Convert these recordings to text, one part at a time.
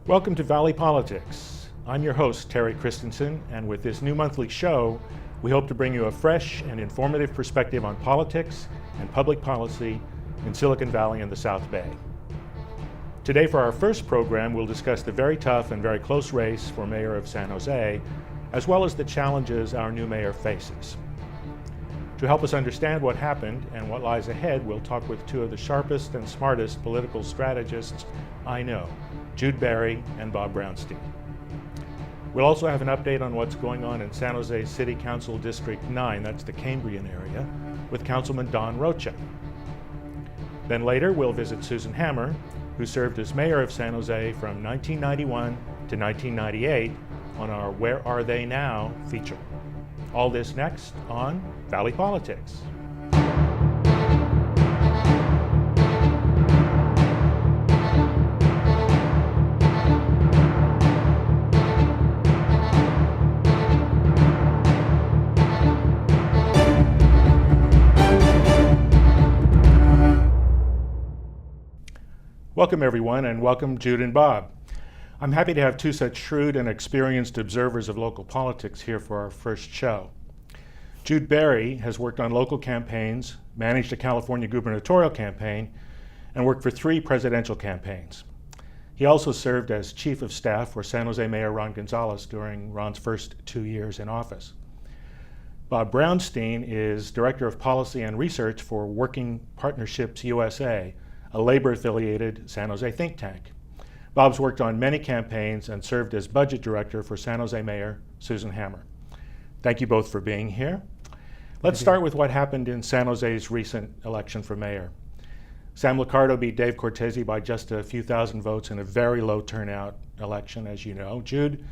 Welcome to Valley Politics. I'm your host, Terry Christensen, and with this new monthly show, we hope to bring you a fresh and informative perspective on politics and public policy in Silicon Valley and the South Bay. Today for our first program, we'll discuss the very tough and very close race for mayor of San Jose, as well as the challenges our new mayor faces. To help us understand what happened and what lies ahead, we'll talk with two of the sharpest and smartest political strategists I know, Jude Barry and Bob Brownstein. We'll also have an update on what's going on in San Jose City Council District 9, that's the Cambrian area, with Councilman Don Rocha. Then later, we'll visit Susan Hammer, who served as mayor of San Jose from 1991 to 1998 on our Where Are They Now feature. All this next on Valley Politics. Welcome everyone, and welcome Jude and Bob. I'm happy to have two such shrewd and experienced observers of local politics here for our first show. Jude Barry has worked on local campaigns, managed a California gubernatorial campaign, and worked for 3 presidential campaigns. He also served as chief of staff for San Jose Mayor Ron Gonzalez during Ron's first 2 years in office. Bob Brownstein is Director of Policy and Research for Working Partnerships USA, a labor-affiliated San Jose think tank. Bob's worked on many campaigns and served as budget director for San Jose Mayor Susan Hammer. Thank you both for being here. Let's start with what happened in San Jose's recent election for mayor. Sam Liccardo beat Dave Cortese by just a few thousand votes in a very low turnout election, as you know. Jude,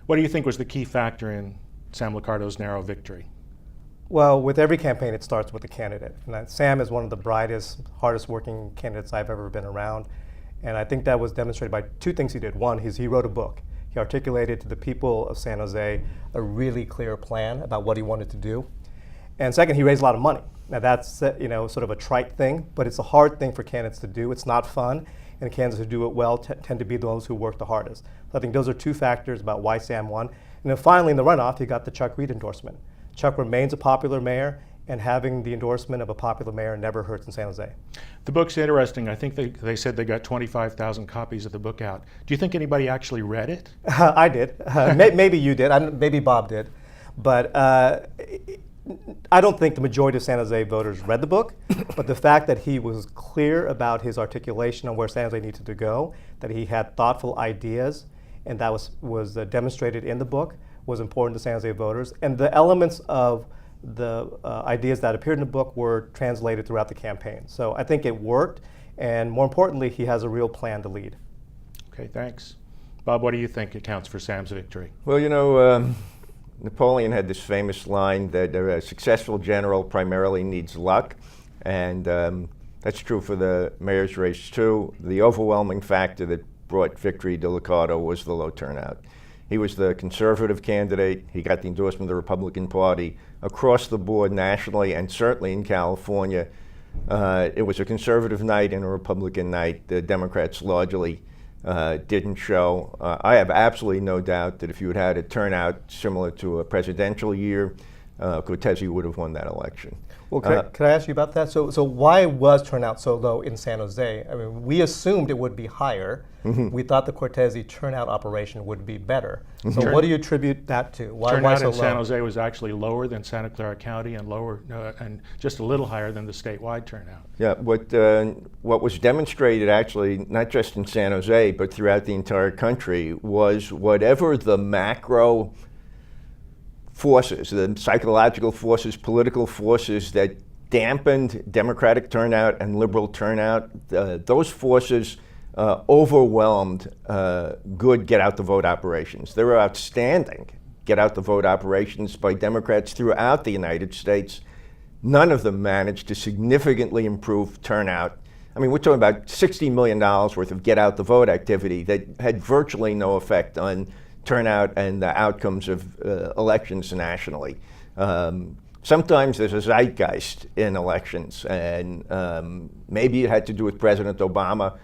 what do you think was the key factor in Sam Liccardo's narrow victory? Well, with every campaign, it starts with the candidate. And Sam is one of the brightest, hardest working candidates I've ever been around. And I think that was demonstrated by 2 things he did. One, he wrote a book. He articulated to the people of San Jose a really clear plan about what he wanted to do. And second, he raised a lot of money. Now that's sort of a trite thing, but it's a hard thing for candidates to do. It's not fun, and candidates who do it well tend to be those who work the hardest. So I think those are 2 factors about why Sam won. And then finally, in the runoff, he got the Chuck Reed endorsement. Chuck remains a popular mayor, and having the endorsement of a popular mayor never hurts in San Jose. The book's interesting. I think they said they got 25,000 copies of the book out. Do you think anybody actually read it? I did. Maybe you did. Maybe Bob did. But I don't think the majority of San Jose voters read the book. But the fact that he was clear about his articulation on where San Jose needed to go, that he had thoughtful ideas, and that was demonstrated in the book, was important to San Jose voters. And the elements of the ideas that appeared in the book were translated throughout the campaign. So I think it worked, and more importantly, he has a real plan to lead. Okay, thanks. Bob, what do you think accounts for Sam's victory? Well, Napoleon had this famous line that a successful general primarily needs luck, and that's true for the mayor's race too. The overwhelming factor that brought victory to Liccardo was the low turnout. He was the conservative candidate. He got the endorsement of the Republican Party across the board nationally, and certainly in California. It was a conservative night and a Republican night. The Democrats largely didn't show. I have absolutely no doubt that if you had had a turnout similar to a presidential year, Cortese would have won that election. Well, could I ask you about that? So why was turnout so low in San Jose? I mean, we assumed it would be higher. Mm-hmm. We thought the Cortese turnout operation would be better. Mm-hmm. So what do you attribute that to? Why turnout so in low? San Jose was actually lower than Santa Clara County and lower, and just a little higher than the statewide turnout. Yeah, what was demonstrated actually, not just in San Jose, but throughout the entire country, was whatever the macro forces, the psychological forces, political forces that dampened Democratic turnout and liberal turnout, those forces overwhelmed good get-out-the-vote operations. There were outstanding get-out-the-vote operations by Democrats throughout the United States. None of them managed to significantly improve turnout. I mean, we're talking about $60 million worth of get-out-the-vote activity that had virtually no effect on turnout and the outcomes of elections nationally. Sometimes there's a zeitgeist in elections, and maybe it had to do with President Obama.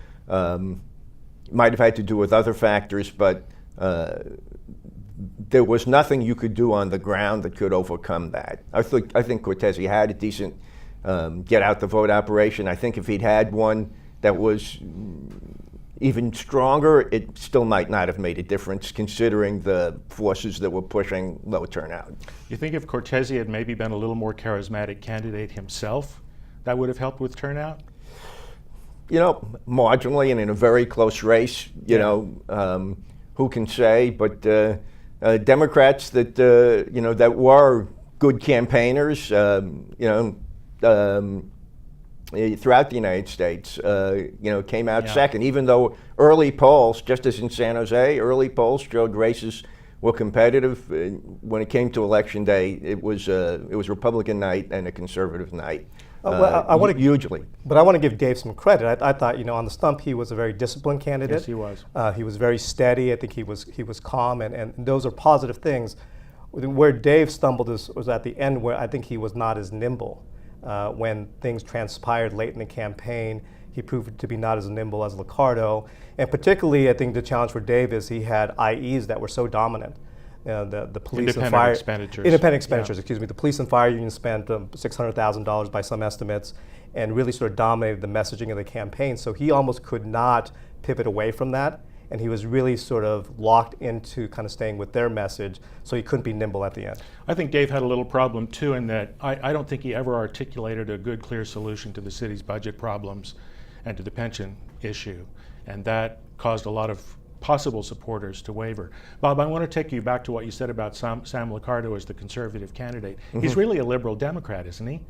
Might have had to do with other factors, but there was nothing you could do on the ground that could overcome that. I think Cortese had a decent get out the vote operation. I think if he'd had one that was even stronger, it still might not have made a difference considering the forces that were pushing low turnout. You think if Cortese had maybe been a little more charismatic candidate himself, that would have helped with turnout? You know, marginally and in a very close race, you know, who can say? But Democrats that, you know, that were good campaigners, you know, throughout the United States, you know, came out second, even though early polls, just as in San Jose, early polls showed races were competitive. When it came to election day, it was Republican night and a conservative night. Well, I want to hugely. But I want to give Dave some credit. I thought, you know, on the stump, he was a very disciplined candidate. Yes, he was. He was very steady. I think he was calm, and those are positive things. Where Dave stumbled was at the end, where I think he was not as nimble. When things transpired late in the campaign, he proved to be not as nimble as Liccardo. And particularly, I think the challenge for Dave is he had IEs that were so dominant. The police and fire independent expenditures. Excuse me. The police and fire union spent $600,000 by some estimates, and really sort of dominated the messaging of the campaign. So he almost could not pivot away from that, and he was really sort of locked into kind of staying with their message. So he couldn't be nimble at the end. I think Dave had a little problem too in that I don't think he ever articulated a good, clear solution to the city's budget problems and to the pension issue, and that caused a lot of possible supporters to waver. Bob, I want to take you back to what you said about Sam Liccardo as the conservative candidate. Mm-hmm. He's really a liberal Democrat, isn't he?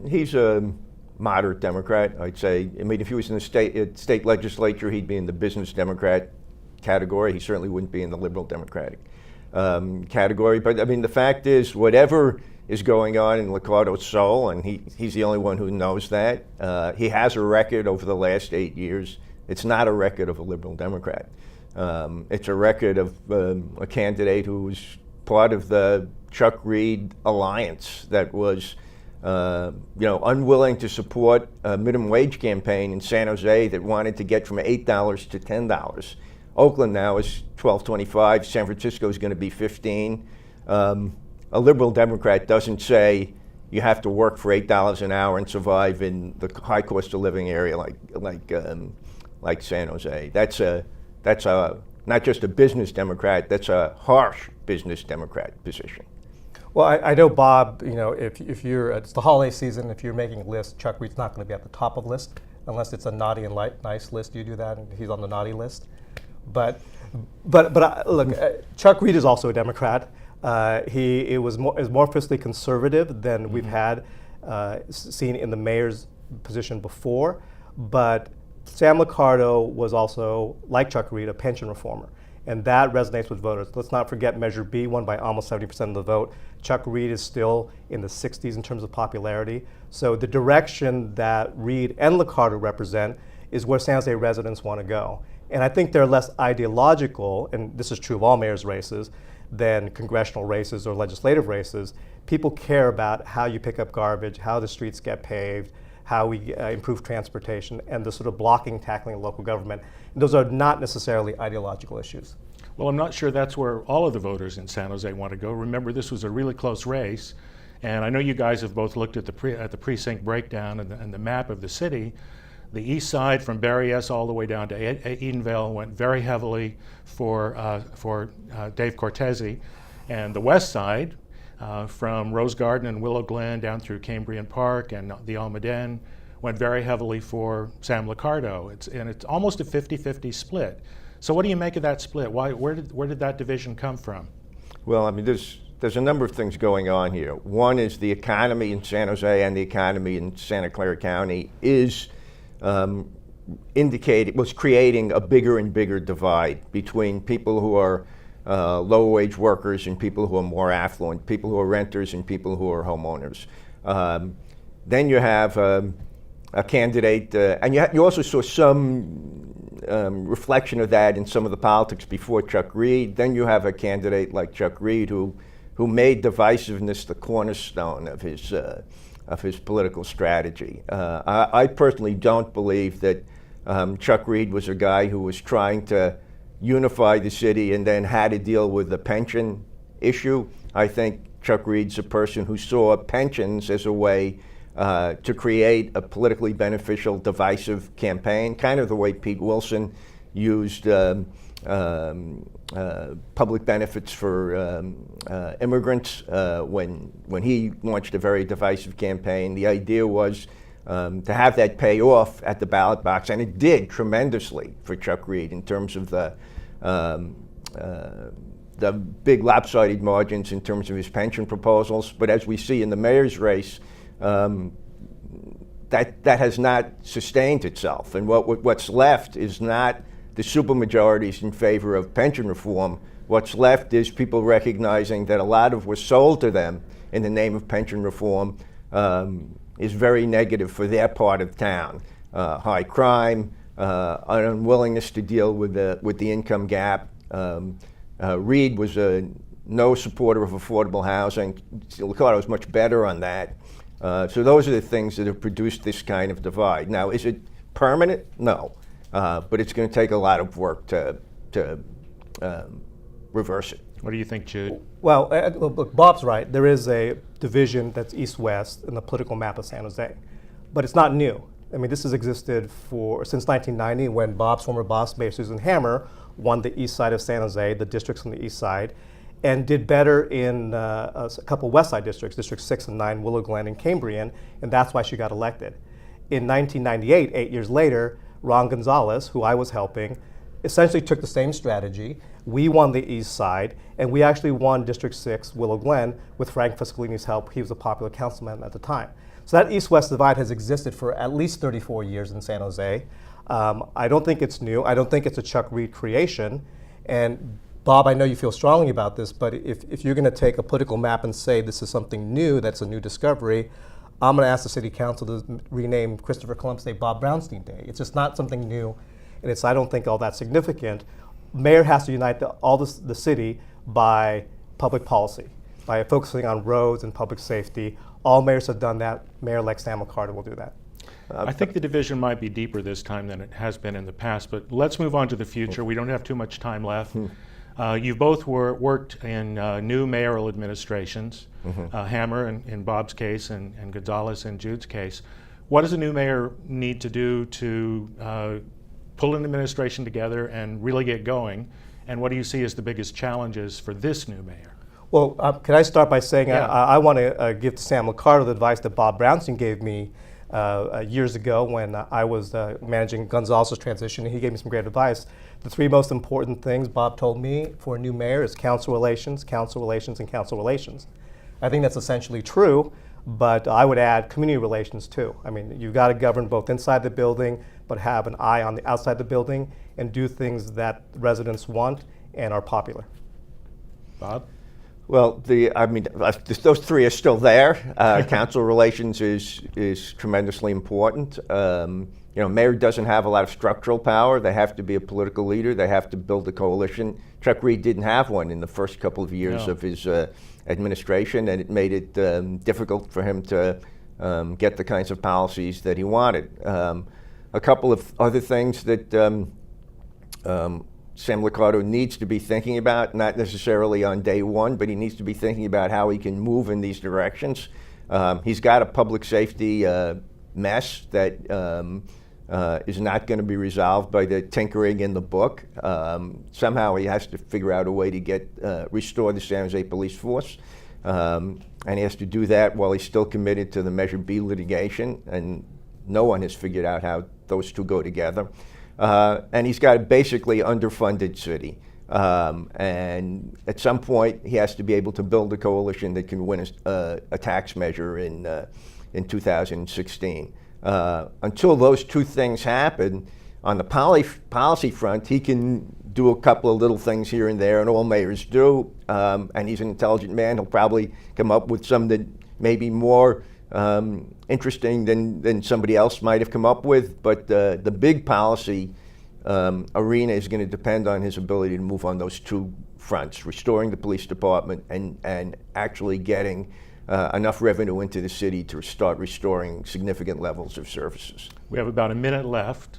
He's a moderate Democrat, I'd say. I mean, if he was in the state legislature, he'd be in the business Democrat category. He certainly wouldn't be in the liberal Democratic category. But I mean, the fact is, whatever is going on in Liccardo's soul, and he's the only one who knows that, he has a record over the last 8 years. It's not a record of a liberal Democrat. It's a record of a candidate who was part of the Chuck Reed alliance that was, you know, unwilling to support a minimum wage campaign in San Jose that wanted to get from $8 to $10. Oakland now is $12.25. San Francisco is going to be $15. A liberal Democrat doesn't say you have to work for $8 an hour and survive in the high cost of living area like San Jose. That's not just a business Democrat, that's a harsh business Democrat position. Well, I know, Bob, you know, if you're, it's the holiday season, if you're making a list, Chuck Reed's not going to be at the top of the list, unless it's a naughty and nice list. You do that, and he's on the naughty list. But look, Chuck Reed is also a Democrat. He is more fiscally conservative than we've had seen in the mayor's position before, but Sam Liccardo was also, like Chuck Reed, a pension reformer, and that resonates with voters. Let's not forget Measure B won by almost 70% of the vote. Chuck Reed is still in the 60s in terms of popularity. So the direction that Reed and Liccardo represent is where San Jose residents want to go. And I think they're less ideological, and this is true of all mayor's races, than congressional races or legislative races. People care about how you pick up garbage, how the streets get paved, how we improve transportation, and the sort of blocking, tackling of local government. And those are not necessarily ideological issues. Well, I'm not sure that's where all of the voters in San Jose want to go. Remember, this was a really close race, and I know you guys have both looked at the precinct breakdown and the map of the city. The east side, from Barry S. all the way down to Edenvale, went very heavily for Dave Cortese, and the west side, from Rose Garden and Willow Glen down through Cambrian Park and the Almaden, went very heavily for Sam Liccardo. It's almost a 50-50 split. So what do you make of that split? Where did that division come from? Well, I mean, there's a number of things going on here. One is the economy in San Jose and the economy in Santa Clara County was creating a bigger and bigger divide between people who are low-wage workers and people who are more affluent, people who are renters and people who are homeowners. Then you have a candidate, and you also saw some reflection of that in some of the politics before Chuck Reed. Then you have a candidate like Chuck Reed who made divisiveness the cornerstone of his political strategy. I personally don't believe that Chuck Reed was a guy who was trying to unify the city and then had to deal with the pension issue. I think Chuck Reed's a person who saw pensions as a way to create a politically beneficial, divisive campaign, kind of the way Pete Wilson used public benefits for immigrants when he launched a very divisive campaign. The idea was to have that pay off at the ballot box, and it did tremendously for Chuck Reed in terms of the big lopsided margins in terms of his pension proposals. But as we see in the mayor's race, that has not sustained itself. And what's left is not the supermajorities in favor of pension reform. What's left is people recognizing that a lot of what's sold to them in the name of pension reform is very negative for their part of town. High crime, an unwillingness to deal with the income gap. Reed was no supporter of affordable housing. Liccardo was much better on that. So those are the things that have produced this kind of divide. Now, is it permanent? No. But it's going to take a lot of work to reverse it. What do you think, Jude? Well, look, Bob's right. There is a division that's east-west in the political map of San Jose, but it's not new. I mean, this has existed since 1990, when Bob's former boss, Mayor Susan Hammer, won the east side of San Jose, the districts on the east side, and did better in a couple west side districts, District 6 and 9, Willow Glen and Cambrian, and that's why she got elected. In 1998, 8 years later, Ron Gonzalez, who I was helping, essentially took the same strategy. We won the east side, and we actually won District 6, Willow Glen, with Frank Fuscolini's help. He was a popular councilman at the time. So that east-west divide has existed for at least 34 years in San Jose. I don't think it's new. I don't think it's a Chuck Reed creation. And Bob, I know you feel strongly about this, but if you're going to take a political map and say this is something new, that's a new discovery, I'm going to ask the city council to rename Christopher Columbus Day Bob Brownstein Day. It's just not something new, and it's, I don't think, all that significant. Mayor has to unite the city by public policy, by focusing on roads and public safety. All mayors have done that. Mayor-elect Sam Liccardo will do that. I think the division might be deeper this time than it has been in the past, but let's move on to the future. We don't have too much time left. You've both worked in new mayoral administrations, Hammer in Bob's case and Gonzalez in Jude's case. What does a new mayor need to do to pull an administration together and really get going? And what do you see as the biggest challenges for this new mayor? Well, can I start by saying I want to give to Sam Liccardo the advice that Bob Brownstein gave me years ago when I was managing Gonzalez's transition, and he gave me some great advice. The three most important things Bob told me for a new mayor is council relations, and council relations. I think that's essentially true, but I would add community relations too. I mean, you've got to govern both inside the building, but have an eye on the outside the building and do things that residents want and are popular. Bob? Well, those three are still there. Council relations is tremendously important. Mayor doesn't have a lot of structural power. They have to be a political leader. They have to build a coalition. Chuck Reed didn't have one in the first couple of years of his administration, and it made it difficult for him to get the kinds of policies that he wanted. A couple of other things that Sam Liccardo needs to be thinking about, not necessarily on day one, but he needs to be thinking about how he can move in these directions. He's got a public safety mess that is not going to be resolved by the tinkering in the book. Somehow he has to figure out a way to restore the San Jose police force. And he has to do that while he's still committed to the Measure B litigation, and no one has figured out how those two go together. And he's got a basically underfunded city. And at some point, he has to be able to build a coalition that can win a tax measure in 2016. Until those two things happen, on the policy front, he can do a couple of little things here and there, and all mayors do. And he's an intelligent man. He'll probably come up with some that may be more interesting than somebody else might have come up with, but the big policy arena is going to depend on his ability to move on those two fronts, restoring the police department and actually getting enough revenue into the city to start restoring significant levels of services. We have about a minute left.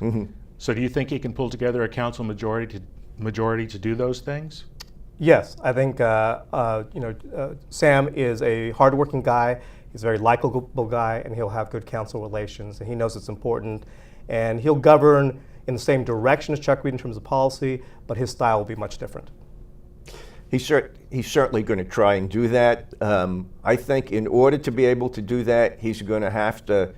So do you think he can pull together a council majority to do those things? Yes, I think Sam is a hardworking guy. He's a very likable guy, and he'll have good council relations, and he knows it's important. And he'll govern in the same direction as Chuck Reed in terms of policy, but his style will be much different. He's certainly going to try and do that. I think in order to be able to do that, he's going to have to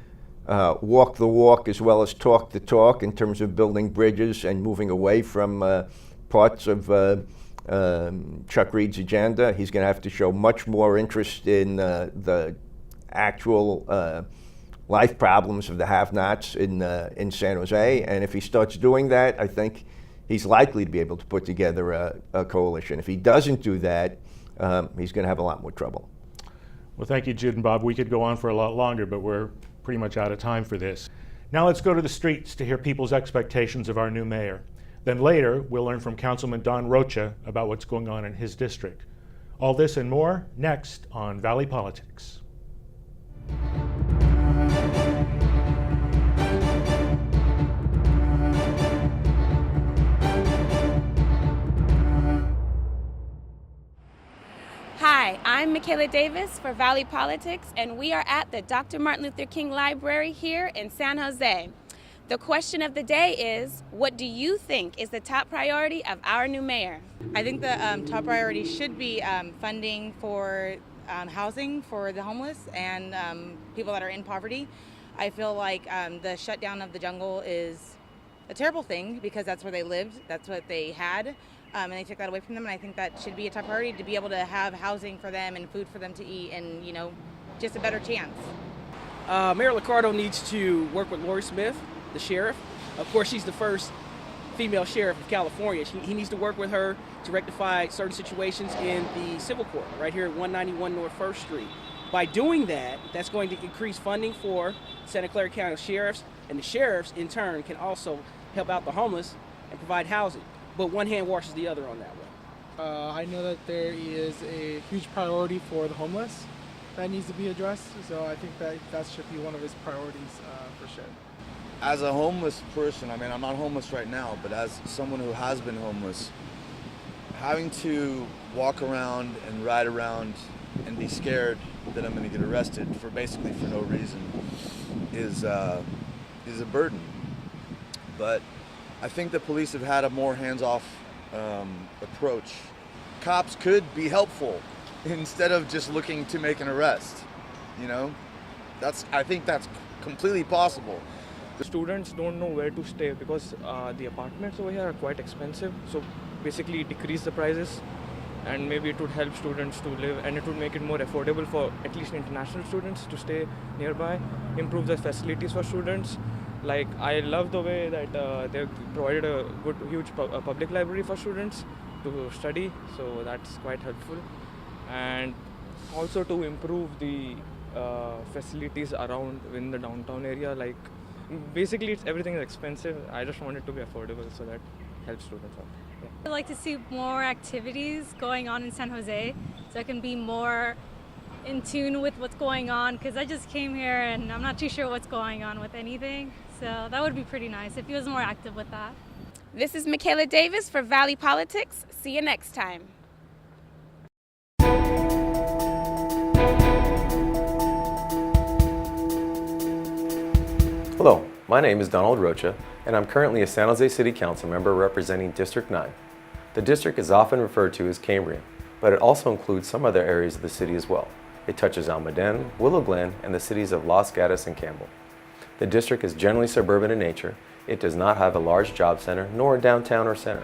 walk the walk as well as talk the talk in terms of building bridges and moving away from parts of Chuck Reed's agenda. He's going to have to show much more interest in the actual life problems of the have-nots in San Jose. And if he starts doing that, I think he's likely to be able to put together a coalition. If he doesn't do that, he's going to have a lot more trouble. Well, thank you, Jude and Bob. We could go on for a lot longer, but we're pretty much out of time for this. Now let's go to the streets to hear people's expectations of our new mayor. Then later, we'll learn from Councilman Don Rocha about what's going on in his district. All this and more next on Valley Politics. Hi, I'm Makayla Davis for Valley Politics, and we are at the Dr. Martin Luther King Library here in San Jose. The question of the day is, what do you think is the top priority of our new mayor? I think the top priority should be funding for housing for the homeless and people that are in poverty. I feel like the shutdown of the jungle is a terrible thing because that's where they lived, that's what they had, and they took that away from them. And I think that should be a top priority, to be able to have housing for them and food for them to eat, and just a better chance. Mayor Liccardo needs to work with Lori Smith, the sheriff. Of course, she's the first female sheriff of California. He needs to work with her to rectify certain situations in the civil court right here at 191 North 1st Street. By doing that, that's going to increase funding for Santa Clara County sheriffs, and the sheriffs in turn can also help out the homeless and provide housing. But one hand washes the other on that one. I know that there is a huge priority for the homeless that needs to be addressed, so I think that should be one of his priorities for sure. As a homeless person, I mean, I'm not homeless right now, but as someone who has been homeless, having to walk around and ride around and be scared that I'm going to get arrested for basically for no reason is a burden. But I think the police have had a more hands-off approach. Cops could be helpful instead of just looking to make an arrest. I think that's completely possible. The students don't know where to stay because the apartments over here are quite expensive. So basically decrease the prices, and maybe it would help students to live, and it would make it more affordable for at least international students to stay nearby, improve the facilities for students. Like, I love the way that they provided a good, huge public library for students to study, so that's quite helpful. And also to improve the facilities around in the downtown area. Like, basically everything is expensive. I just want it to be affordable, so that helps students out. Yeah. I'd like to see more activities going on in San Jose, so I can be more in tune with what's going on, because I just came here and I'm not too sure what's going on with anything. So that would be pretty nice if he was more active with that. This is Makayla Davis for Valley Politics. See you next time. Hello, my name is Donald Rocha, and I'm currently a San Jose City Council member representing District 9. The district is often referred to as Cambrian, but it also includes some other areas of the city as well. It touches Almaden, Willow Glen, and the cities of Los Gatos and Campbell. The district is generally suburban in nature. It does not have a large job center, nor a downtown or center.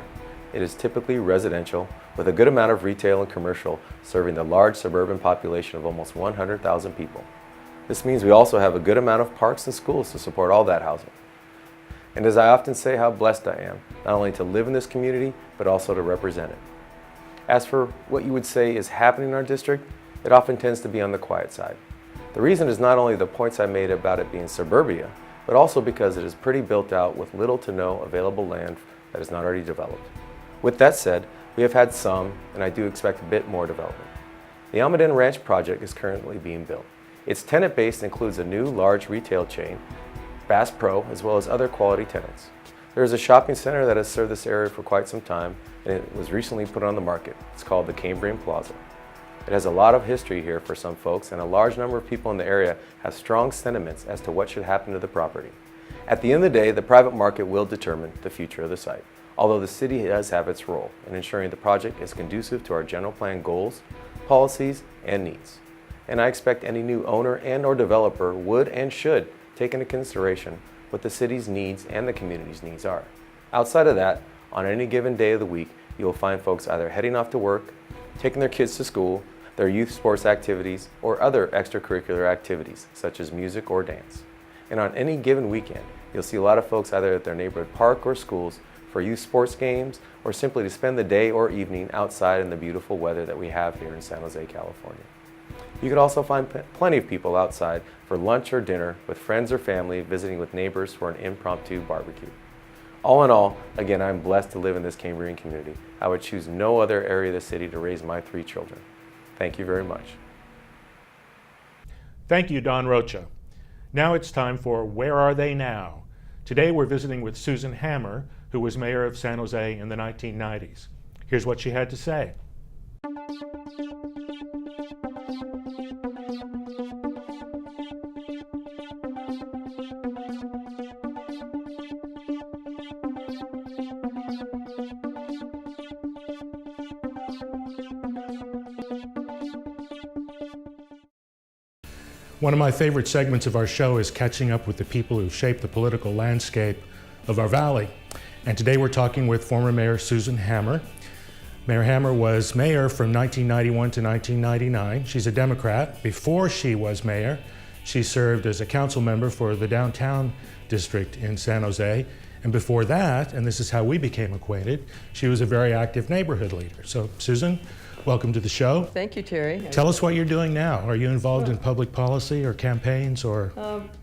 It is typically residential, with a good amount of retail and commercial, serving the large suburban population of almost 100,000 people. This means we also have a good amount of parks and schools to support all that housing. And as I often say, how blessed I am, not only to live in this community, but also to represent it. As for what you would say is happening in our district, it often tends to be on the quiet side. The reason is not only the points I made about it being suburbia, but also because it is pretty built out with little to no available land that is not already developed. With that said, we have had some, and I do expect a bit more development. The Almaden Ranch project is currently being built. Its tenant base includes a new large retail chain, Bass Pro, as well as other quality tenants. There is a shopping center that has served this area for quite some time, and it was recently put on the market. It's called the Cambrian Plaza. It has a lot of history here for some folks, and a large number of people in the area have strong sentiments as to what should happen to the property. At the end of the day, the private market will determine the future of the site, although the city does have its role in ensuring the project is conducive to our general plan goals, policies, and needs. And I expect any new owner and/or developer would and should take into consideration what the city's needs and the community's needs are. Outside of that, on any given day of the week, you will find folks either heading off to work, taking their kids to school, their youth sports activities, or other extracurricular activities, such as music or dance. And on any given weekend, you'll see a lot of folks either at their neighborhood park or schools for youth sports games, or simply to spend the day or evening outside in the beautiful weather that we have here in San Jose, California. You could also find plenty of people outside for lunch or dinner with friends or family, visiting with neighbors for an impromptu barbecue. All in all, again, I'm blessed to live in this Cambrian community. I would choose no other area of the city to raise my 3 children. Thank you very much. Thank you, Don Rocha. Now it's time for Where Are They Now? Today we're visiting with Susan Hammer, who was mayor of San Jose in the 1990s. Here's what she had to say. One of my favorite segments of our show is catching up with the people who shape the political landscape of our valley. And today we're talking with former Mayor Susan Hammer. Mayor Hammer was mayor from 1991 to 1999. She's a Democrat. Before she was mayor, she served as a council member for the downtown district in San Jose. And before that, and this is how we became acquainted, she was a very active neighborhood leader. So Susan, welcome to the show. Thank you, Terry. Tell us what you're doing now. Are you involved in public policy or campaigns or?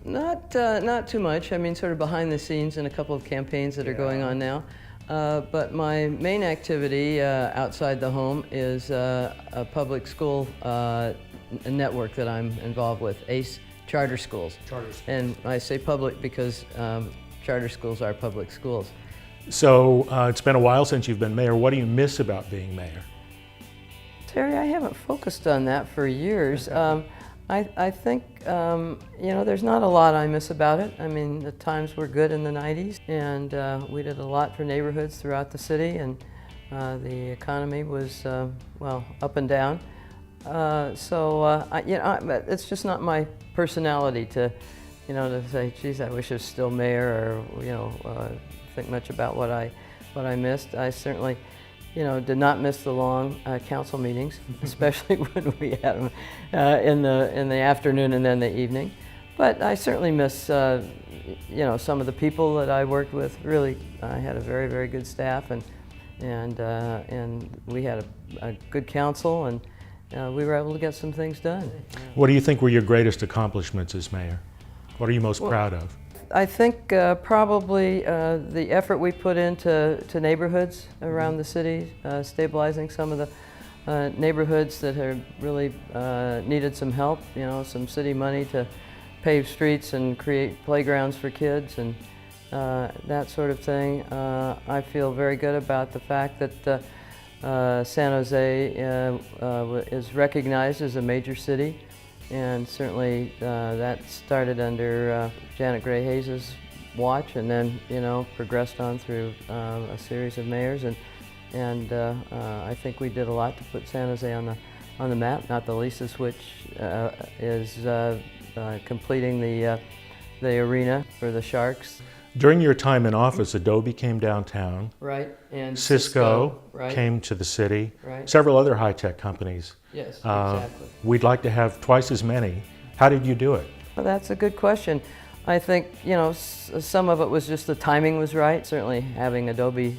Not too much. I mean, sort of behind the scenes in a couple of campaigns that are going on now. But my main activity outside the home is a public school network that I'm involved with, ACE Charter Schools. And I say public because charter schools are public schools. So it's been a while since you've been mayor. What do you miss about being mayor? Terry, I haven't focused on that for years. I think, there's not a lot I miss about it. I mean, the times were good in the 90s, and we did a lot for neighborhoods throughout the city, and the economy was, up and down. It's just not my personality to say, geez, I wish I was still mayor, or, think much about what I missed. I certainly did not miss the long council meetings, especially when we had them in the afternoon and then the evening. But I certainly miss, some of the people that I worked with. Really, I had a very, very good staff, and we had a good council, and we were able to get some things done. What do you think were your greatest accomplishments as mayor? What are you most proud of? I think probably the effort we put into neighborhoods around the city, stabilizing some of the neighborhoods that have really needed some help, some city money to pave streets and create playgrounds for kids and that sort of thing. I feel very good about the fact that San Jose is recognized as a major city. And certainly that started under Janet Gray Hayes' watch, and then progressed on through a series of mayors, and I think we did a lot to put San Jose on the map. Not the least of which is completing the arena for the Sharks. During your time in office, Adobe came downtown. Right, and Cisco right. came to the city. Right. Several other high-tech companies. Yes, exactly. We'd like to have twice as many. How did you do it? Well, that's a good question. I think, some of it was just the timing was right. Certainly having Adobe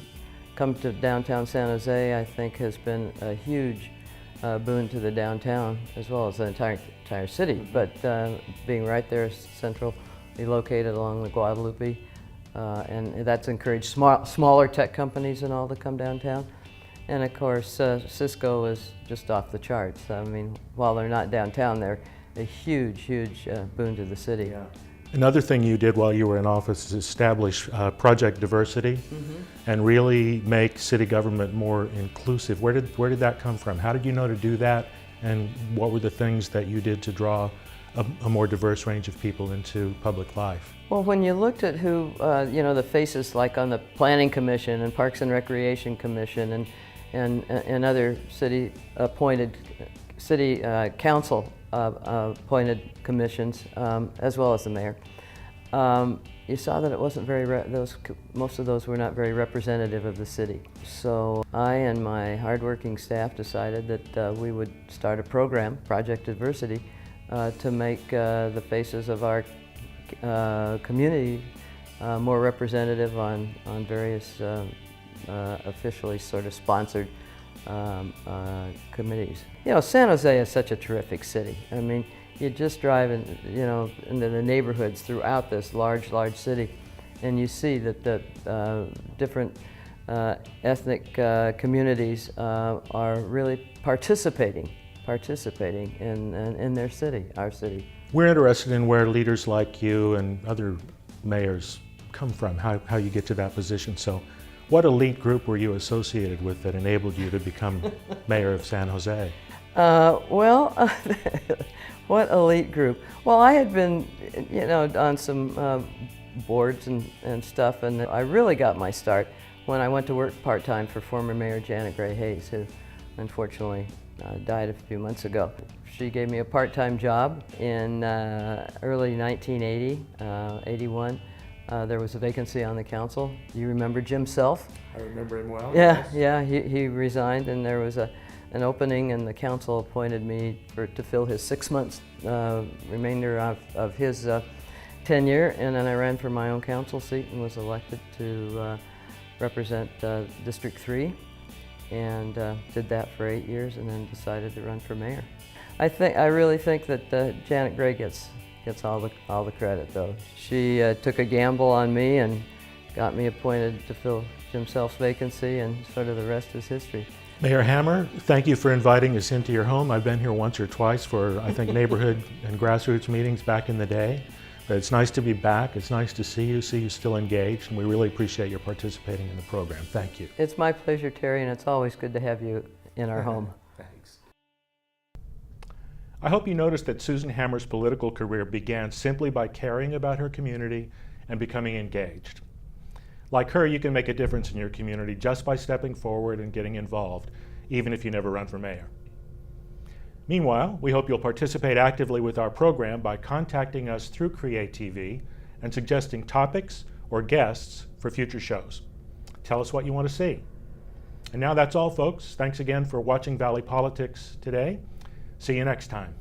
come to downtown San Jose, I think, has been a huge boon to the downtown as well as the entire city. But being right there, centrally located along the Guadalupe, and that's encouraged smaller tech companies and all to come downtown. And of course, Cisco is just off the charts. I mean, while they're not downtown, they're a huge, huge boon to the city. Yeah. Another thing you did while you were in office is establish Project Diversity and really make city government more inclusive. Where did that come from? How did you know to do that? And what were the things that you did to draw a more diverse range of people into public life? Well, when you looked at who, the faces like on the Planning Commission and Parks and Recreation Commission and other city council appointed commissions, as well as the mayor, you saw that it wasn't most of those were not very representative of the city. So I and my hardworking staff decided that we would start a program, Project Diversity, to make the faces of our community more representative on various officially sort of sponsored committees. San Jose is such a terrific city. I mean, you just drive into the neighborhoods throughout this large city, and you see that the different ethnic communities are really participating in their city, our city. We're interested in where leaders like you and other mayors come from, how you get to that position. So what elite group were you associated with that enabled you to become mayor of San Jose? What elite group? Well, I had been, on some boards and stuff, and I really got my start when I went to work part-time for former Mayor Janet Gray Hayes, who unfortunately died a few months ago. She gave me a part-time job in early 1980, 81. There was a vacancy on the council. Do you remember Jim Self? I remember him well. Yeah, he resigned, and there was an opening, and the council appointed me to fill his 6 months remainder of his tenure, and then I ran for my own council seat and was elected to represent District 3, and did that for 8 years, and then decided to run for mayor. I really think that Janet Gray gets all the credit, though. She took a gamble on me and got me appointed to fill Jim Self's vacancy, and sort of the rest is history. Mayor Hammer, thank you for inviting us into your home. I've been here once or twice for, I think, neighborhood and grassroots meetings back in the day. But it's nice to be back. It's nice to see you still engaged, and we really appreciate your participating in the program. Thank you. It's my pleasure, Terry, and it's always good to have you in our home. Thanks. I hope you noticed that Susan Hammer's political career began simply by caring about her community and becoming engaged. Like her, you can make a difference in your community just by stepping forward and getting involved, even if you never run for mayor. Meanwhile, we hope you'll participate actively with our program by contacting us through CreaTV and suggesting topics or guests for future shows. Tell us what you want to see. And now that's all, folks. Thanks again for watching Valley Politics today. See you next time.